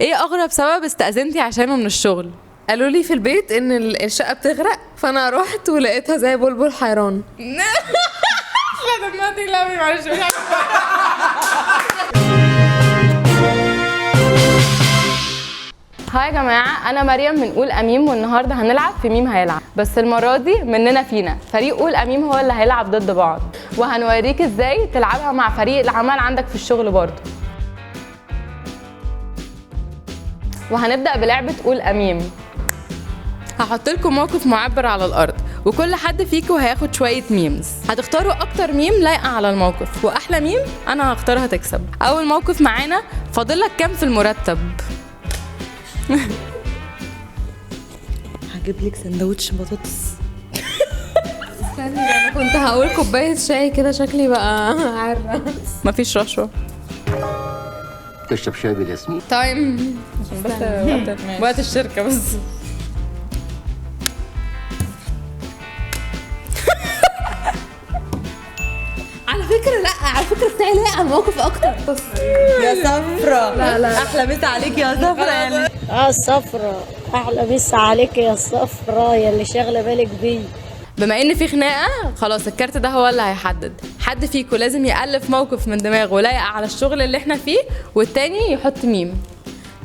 ايه اغرب سبب استأذنتي عشانه من الشغل؟ قالوا لي في البيت ان الشقه بتغرق، فانا رحت ولقيتها زي بلبل حيران. لا دمعتي، لا معلش. هاي يا جماعه، انا مريم من قول اميم، والنهارده هنلعب في ميم هيلعب، بس المره دي مننا فينا. فريق قول اميم هو اللي هيلعب ضد بعض، وهنوريك ازاي تلعبها مع فريق العمل عندك في الشغل برضه. وهنبدا بلعبه قول اميم. هحط لكم موقف معبر على الارض، وكل حد فيكم هياخد شويه ميمز. هتختاروا اكتر ميم لايقه على الموقف، واحلى ميم انا هختارها تكسب. اول موقف معانا، فاضلك كام في المرتب؟ هجيب لك سندوتش بطاطس. استني، انا كنت هقول كوبايه شاي كده، شكلي بقى عارفه. مفيش رشوه. تشرب شاي بالياسمين. تايم، عشان بس وقت الشركه بس. على فكره لا، على فكره بتاعي لايق على الموقف اكتر. يا صفرة، لا احلى مسا عليك يا صفرة. يعني الصفرة احلى مسا عليك يا الصفرة يا اللي شاغله بالك بيه. بما ان في خناقه، خلاص الكارت ده هو اللي هيحدد. حد فيكم لازم يألف موقف من دماغه لايق على الشغل اللي احنا فيه، والتاني يحط ميم.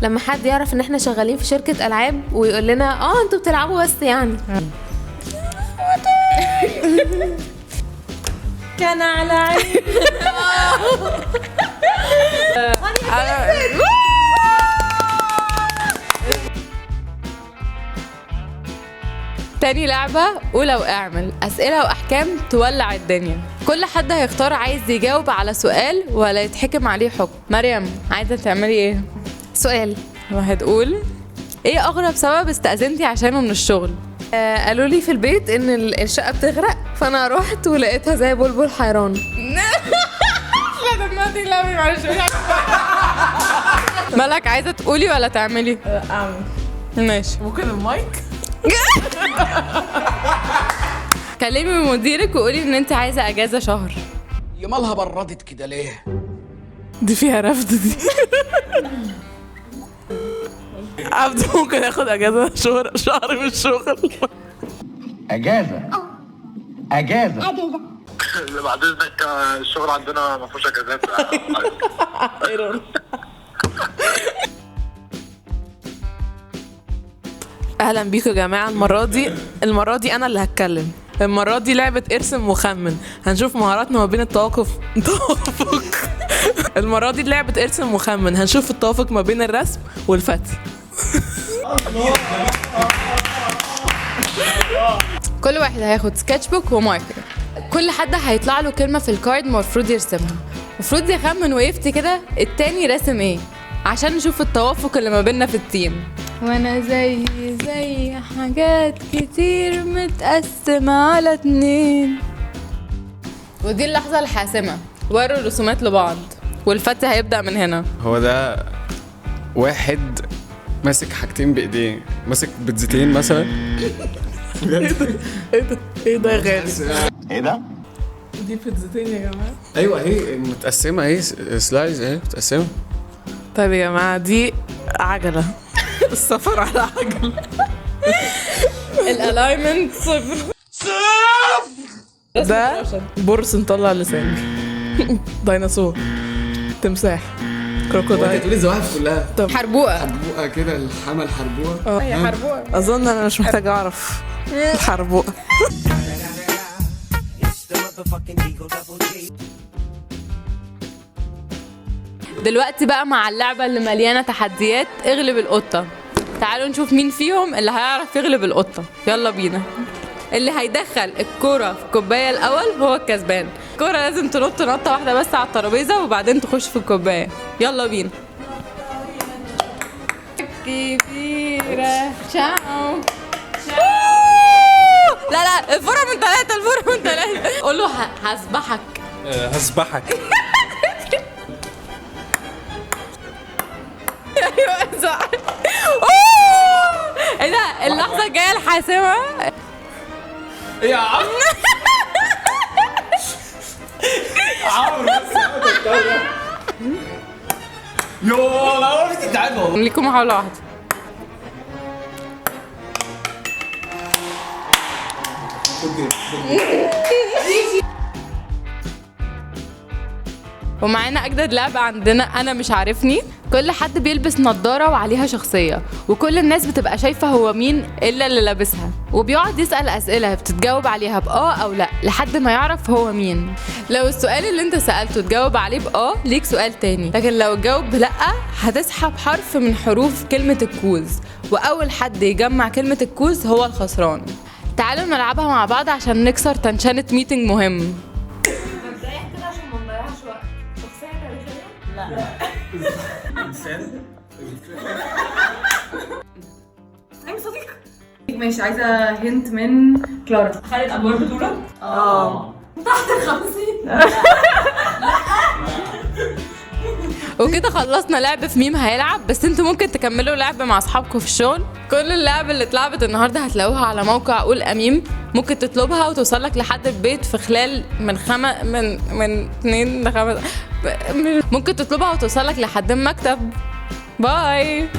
لما حد يعرف ان احنا شغالين في شركه العاب ويقول لنا انتوا بتلعبوا بس يعني. كان على عيني. تاني لعبة، قول أو اعمل. أسئلة وأحكام تولع الدنيا. كل حد هيختار عايز يجاوب على سؤال ولا يتحكم عليه حكم. مريم، عايزة تعملي ايه؟ سؤال واحد. قول ايه أغرب سبب استأذنتي عشانه من الشغل؟ قالوا لي في البيت ان الشقه بتغرق، فانا رحت ولقيتها زي بلبل حيران. لا دمعتي، لا معلش. مالك، عايزة تقولي ولا تعملي؟ اعمل. ماشي. ممكن المايك؟ كلمي مديرك وقولي ان انت عايزة اجازة شهر. يا مالها بردت كده ليه؟ دي فيها رفض دي. عبد ممكن ياخد اجازة شهر من الشغل. اجازه اجازه. بعد اذنك، الشغل عندنا ما فيهوش اجازات. اهلا بيكم يا جماعه. المره دي انا اللي هتكلم. المره دي لعبه ارسم وخمن. هنشوف مهاراتنا ما بين التوافق. المره دي لعبه ارسم وخمن، هنشوف التوافق ما بين الرسم والفتي. كل واحد هياخد سكتش بوك وماركر. كل حد هيطلع له كلمة في الكارد المفروض يرسمها. المفروض يخمن ويفتي كده التاني راسم ايه، عشان نشوف التوافق اللي ما بيننا في التيم. وانا زي حاجات كتير متقسمة على 2. ودي اللحظة الحاسمة، وروا الرسومات لبعض، والفتي هيبدأ من هنا. هو ده واحد ماسك حاجتين بايديه، ماسك بيتزتين مثلا. ايه ده يا غالي؟ ايه ده؟ دي بيتزتين يا جماعه. ايوه هي متقسمه اهي، سلايز اهي متقسمه. طيب يا جماعه، دي عجله. السفر على عجله. الالاينمنت صفر. ده برص مطلع لسان. ديناصور، تمساح، كروكودايل. تقولي الزواحف كلها حربوقة. حربوقه كده، الحمل حربوقه. هي حربوقة. اظن انا مش محتاجه اعرف الحربوقه. دلوقتي بقى مع اللعبة اللي مليانة تحديات، اغلب القطة. تعالوا نشوف مين فيهم اللي هيعرف يغلب القطة. يلا بينا. اللي هيدخل الكرة في الكوباية الأول هو الكسبان. الكرة لازم تنط نطة واحدة بس على الترابيزة، وبعدين تخش في الكوباية. يلا بينا. كبيرة شاو. لا الفرة من 3، الفرة من 3. قول له هسبحك. هسبحك. ايوه صح. ايه ده، اللحظة الجاية الحاسمة. ايه يا عم؟ عمرو ليكم محاولة واحدة. ومعانا اجدد لعبه عندنا انا مش عارفني. كل حد بيلبس نظاره وعليها شخصيه، وكل الناس بتبقى شايفه هو مين الا اللي لابسها، وبيقعد يسال اسئله بتتجاوب عليها باه او لا لحد ما يعرف هو مين. لو السؤال اللي انت سالته تجاوب عليه باه ليك سؤال تاني، لكن لو تجاوب بلا هتسحب حرف من حروف كلمه الكوز، واول حد يجمع كلمه الكوز هو الخسران. تعالوا نلعبها مع بعض عشان نكسر تنشنة ميتنج مهم. ماشي، عايزة هنت من كلارا. خدت أدوار بطولة؟ تحت 50. وكده خلصنا لعب في ميم هيلعب، بس انتوا ممكن تكملوا لعب مع اصحابكم في الشغل. كل اللعب اللي اتلعبت النهارده هتلاقوها على موقع قول اميم، ممكن تطلبها وتوصلك لحد البيت في خلال من 2 ل 5. ممكن تطلبها وتوصلك لحد المكتب. باي.